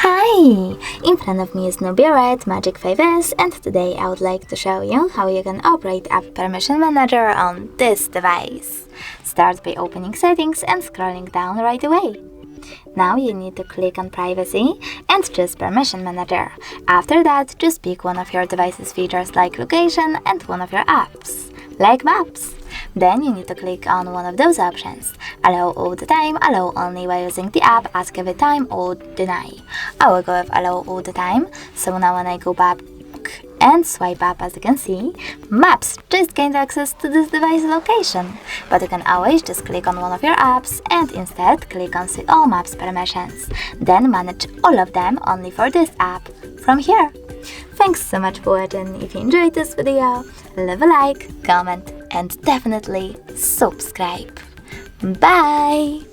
Hi! In front of me is NUBIA Red Magic 5S, and today I would like to show you how you can operate App Permission Manager on this device. Start by opening Settings and scrolling down right away. Now you need to click on Privacy and choose Permission Manager. After that, just pick one of your device's features like Location and one of your apps, like Maps. Then you need to click on one of those options. Allow all the time, allow only while using the app, ask every time, or deny. I will go with allow all the time, so now when I go back and swipe up, as you can see, Maps just gained access to this device location. But you can always just click on one of your apps and instead click on See All Maps Permissions. Then manage all of them only for this app from here. Thanks so much for watching. If you enjoyed this video, leave a like, comment, and definitely subscribe. Bye!